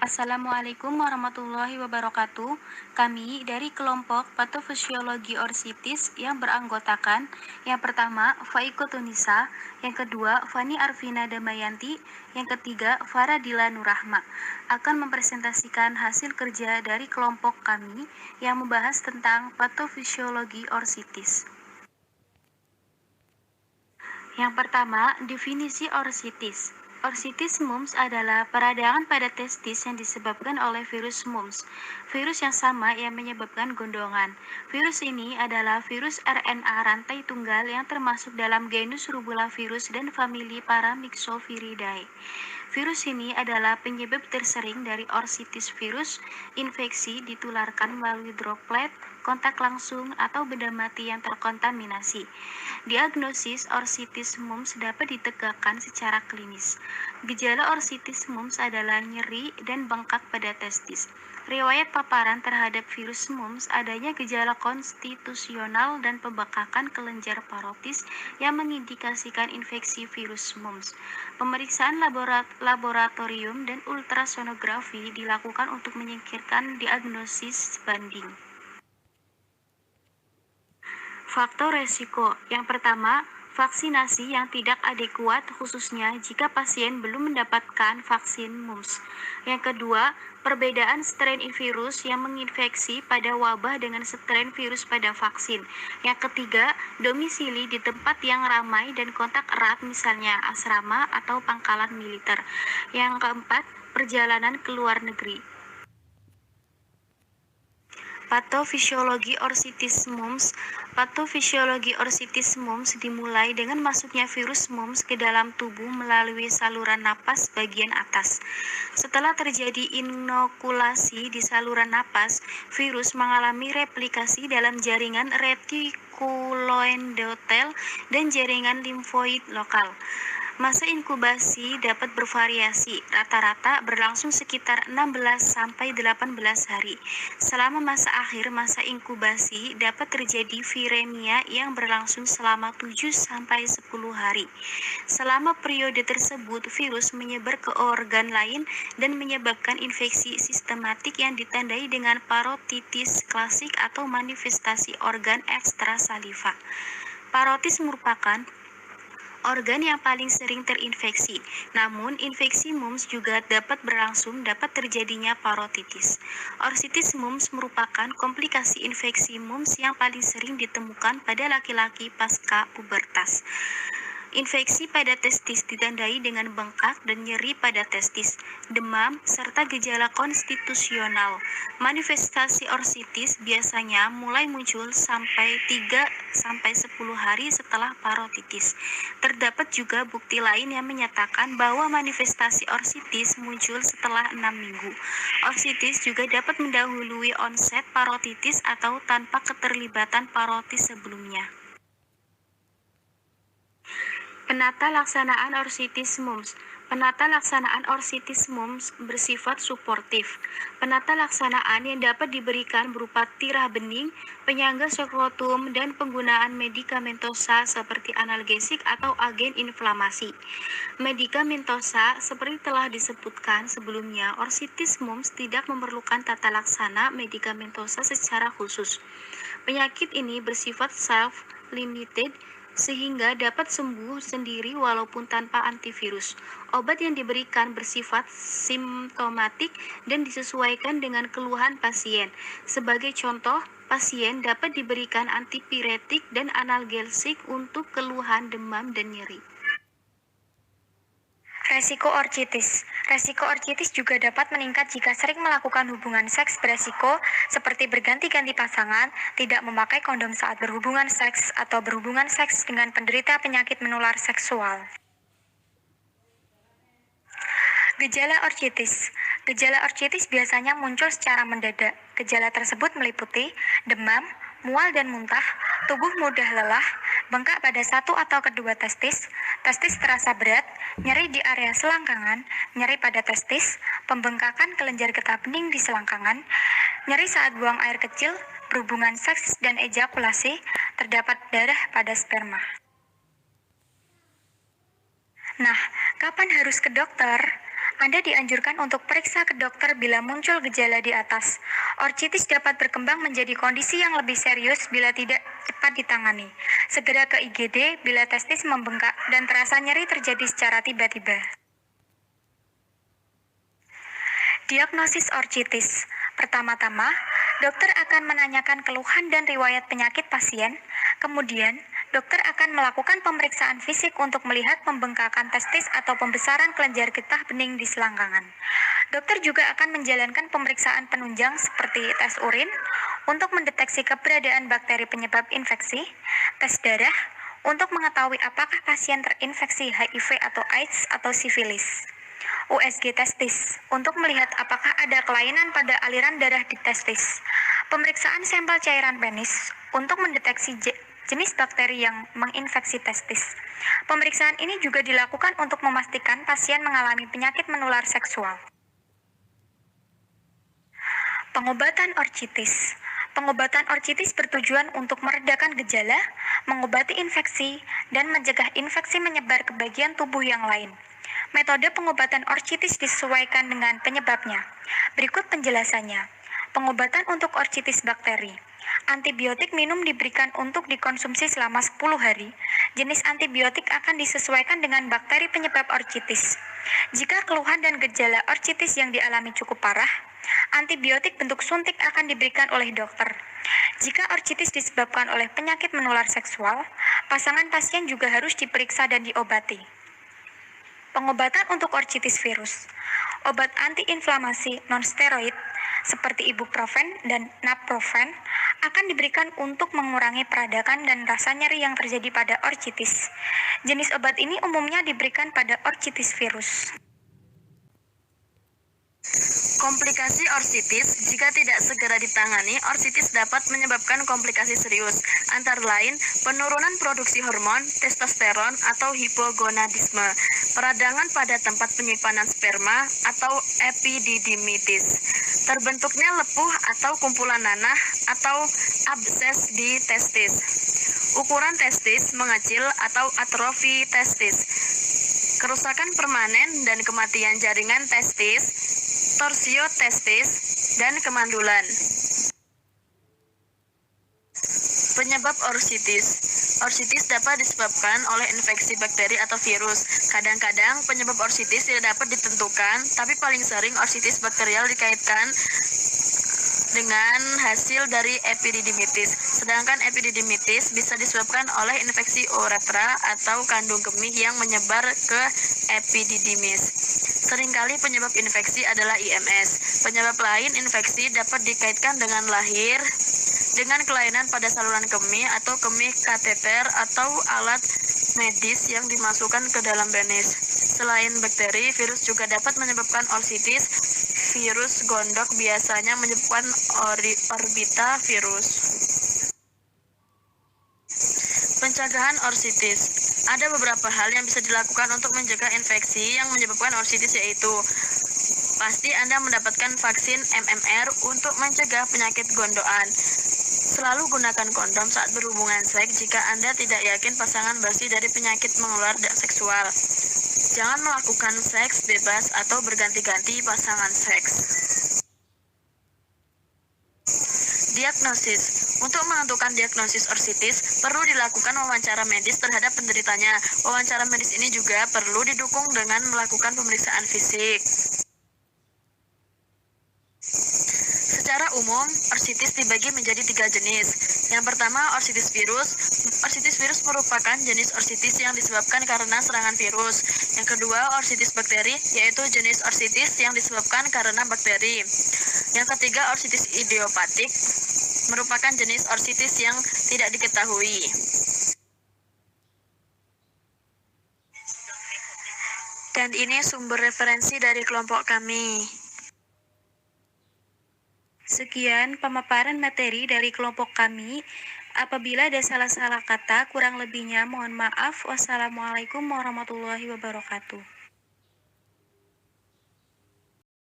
Assalamualaikum warahmatullahi wabarakatuh. Kami dari kelompok Patofisiologi Orsitis yang beranggotakan yang pertama Faiko Tunisa, yang kedua Fani Arvina Damayanti, yang ketiga Faradila Nurahma akan mempresentasikan hasil kerja dari kelompok kami yang membahas tentang patofisiologi orsitis. Yang pertama, definisi orsitis. Orsitis mumps adalah peradangan pada testis yang disebabkan oleh virus mumps, virus yang sama yang menyebabkan gondongan. Virus ini adalah virus RNA rantai tunggal yang termasuk dalam genus Rubulavirus dan famili Paramyxoviridae. Virus ini adalah penyebab tersering dari orsitis virus. Infeksi ditularkan melalui droplet, kontak langsung, atau benda mati yang terkontaminasi. Diagnosis orsitis mumps dapat ditegakkan secara klinis. Gejala orsitis mumps adalah nyeri dan bengkak pada testis. Riwayat paparan terhadap virus mumps, adanya gejala konstitusional dan pembekakan kelenjar parotis yang mengindikasikan infeksi virus mumps. Pemeriksaan laboratorium dan ultrasonografi dilakukan untuk menyingkirkan diagnosis banding. Faktor resiko. Yang pertama, vaksinasi yang tidak adekuat khususnya jika pasien belum mendapatkan vaksin mumps. Yang kedua, perbedaan strain virus yang menginfeksi pada wabah dengan strain virus pada vaksin. Yang ketiga, domisili di tempat yang ramai dan kontak erat misalnya asrama atau pangkalan militer. Yang keempat, perjalanan ke luar negeri. Patofisiologi orsitis mumps. Patofisiologi orsitis mumps dimulai dengan masuknya virus mumps ke dalam tubuh melalui saluran napas bagian atas. Setelah terjadi inokulasi di saluran napas, virus mengalami replikasi dalam jaringan retikuloendotel dan jaringan limfoid lokal. Masa inkubasi dapat bervariasi, rata-rata berlangsung sekitar 16 sampai 18 hari. Selama masa akhir masa inkubasi dapat terjadi viremia yang berlangsung selama 7 sampai 10 hari. Selama periode tersebut, virus menyebar ke organ lain dan menyebabkan infeksi sistematik yang ditandai dengan parotitis klasik atau manifestasi organ ekstrasaliva. Parotis merupakan organ yang paling sering terinfeksi. Namun, infeksi mumps juga dapat terjadinya parotitis. Orsitis mumps merupakan komplikasi infeksi mumps yang paling sering ditemukan pada laki-laki pasca pubertas. Infeksi pada testis ditandai dengan bengkak dan nyeri pada testis, demam, serta gejala konstitusional. Manifestasi orsitis biasanya mulai muncul sampai 3-10 hari setelah parotitis. Terdapat juga bukti lain yang menyatakan bahwa manifestasi orsitis muncul setelah 6 minggu. Orsitis juga dapat mendahului onset parotitis atau tanpa keterlibatan parotis sebelumnya. Penata laksanaan orsitis mumps. Penata laksanaan orsitis mumps bersifat suportif. Penata laksanaan yang dapat diberikan berupa tirah bening, penyangga skrotum, dan penggunaan medikamentosa seperti analgesik atau agen inflamasi. Medikamentosa, seperti telah disebutkan sebelumnya, orsitis mumps tidak memerlukan tata laksana medikamentosa secara khusus. Penyakit ini bersifat self-limited, sehingga dapat sembuh sendiri walaupun tanpa antivirus. Obat yang diberikan bersifat simptomatik dan disesuaikan dengan keluhan pasien. Sebagai contoh, pasien dapat diberikan antipiretik dan analgesik untuk keluhan demam dan nyeri. Resiko orsitis. Resiko orsitis juga dapat meningkat jika sering melakukan hubungan seks beresiko seperti berganti-ganti pasangan, tidak memakai kondom saat berhubungan seks, atau berhubungan seks dengan penderita penyakit menular seksual. Gejala orsitis. Gejala orsitis biasanya muncul secara mendadak. Gejala tersebut meliputi demam, mual dan muntah, tubuh mudah lelah, bengkak pada satu atau kedua testis, testis terasa berat, nyeri di area selangkangan, nyeri pada testis, pembengkakan kelenjar getah bening di selangkangan, nyeri saat buang air kecil, berhubungan seks dan ejakulasi, terdapat darah pada sperma. Nah, kapan harus ke dokter? Anda dianjurkan untuk periksa ke dokter bila muncul gejala di atas. Orchitis dapat berkembang menjadi kondisi yang lebih serius bila tidak cepat ditangani. Segera ke IGD bila testis membengkak dan terasa nyeri terjadi secara tiba-tiba. Diagnosis orchitis. Pertama-tama, dokter akan menanyakan keluhan dan riwayat penyakit pasien. Kemudian, dokter akan melakukan pemeriksaan fisik untuk melihat pembengkakan testis atau pembesaran kelenjar getah bening di selangkangan. Dokter juga akan menjalankan pemeriksaan penunjang seperti tes urin untuk mendeteksi keberadaan bakteri penyebab infeksi, tes darah untuk mengetahui apakah pasien terinfeksi HIV atau AIDS atau sifilis. USG testis untuk melihat apakah ada kelainan pada aliran darah di testis. Pemeriksaan sampel cairan penis untuk mendeteksi jenis bakteri yang menginfeksi testis. Pemeriksaan ini juga dilakukan untuk memastikan pasien mengalami penyakit menular seksual. Pengobatan orchitis. Pengobatan orchitis bertujuan untuk meredakan gejala, mengobati infeksi, dan mencegah infeksi menyebar ke bagian tubuh yang lain. Metode pengobatan orchitis disesuaikan dengan penyebabnya. Berikut penjelasannya. Pengobatan untuk orchitis bakteri. Antibiotik minum diberikan untuk dikonsumsi selama 10 hari. Jenis antibiotik akan disesuaikan dengan bakteri penyebab orchitis. Jika keluhan dan gejala orchitis yang dialami cukup parah, antibiotik bentuk suntik akan diberikan oleh dokter. Jika orchitis disebabkan oleh penyakit menular seksual, pasangan pasien juga harus diperiksa dan diobati. Pengobatan untuk orchitis virus. Obat antiinflamasi non-steroid seperti ibuprofen dan naprofen akan diberikan untuk mengurangi peradangan dan rasa nyeri yang terjadi pada orchitis. Jenis obat ini umumnya diberikan pada orchitis virus. Komplikasi orchitis, jika tidak segera ditangani, orchitis dapat menyebabkan komplikasi serius, antara lain penurunan produksi hormon, testosteron, atau hipogonadisme, peradangan pada tempat penyimpanan sperma, atau epididymitis, terbentuknya lepuh atau kumpulan nanah, atau abses di testis, ukuran testis mengecil atau atrofi testis, kerusakan permanen dan kematian jaringan testis, torsio testis, dan kemandulan. Penyebab orchitis. Orchitis dapat disebabkan oleh infeksi bakteri atau virus. Kadang-kadang penyebab orchitis tidak dapat ditentukan, tapi paling sering orchitis bakterial dikaitkan dengan hasil dari epididymitis. Sedangkan epididymitis bisa disebabkan oleh infeksi uretra atau kandung kemih yang menyebar ke epididymis. Seringkali penyebab infeksi adalah IMS. Penyebab lain infeksi dapat dikaitkan dengan lahir, dengan kelainan pada saluran kemih atau kemih kateter atau alat medis yang dimasukkan ke dalam penis. Selain bakteri, virus juga dapat menyebabkan orchitis. Virus gondok biasanya menyebabkan orbitavirus. Pencegahan orchitis. Ada beberapa hal yang bisa dilakukan untuk mencegah infeksi yang menyebabkan orchitis, yaitu pasti Anda mendapatkan vaksin MMR untuk mencegah penyakit gondokan. Selalu gunakan kondom saat berhubungan seks jika Anda tidak yakin pasangan bersih dari penyakit menular dan seksual. Jangan melakukan seks bebas atau berganti-ganti pasangan seks. Diagnosis. Untuk menentukan diagnosis orchitis, perlu dilakukan wawancara medis terhadap penderitanya. Wawancara medis ini juga perlu didukung dengan melakukan pemeriksaan fisik. Secara umum, orchitis dibagi menjadi 3 jenis. Yang pertama, orchitis virus. Orchitis virus merupakan jenis orchitis yang disebabkan karena serangan virus. Yang kedua, orchitis bakteri, yaitu jenis orchitis yang disebabkan karena bakteri. Yang ketiga, orchitis idiopatik, merupakan jenis orchitis yang tidak diketahui. Dan ini sumber referensi dari kelompok kami. Sekian pemaparan materi dari kelompok kami. Apabila ada salah-salah kata, kurang lebihnya mohon maaf. Wassalamualaikum warahmatullahi wabarakatuh.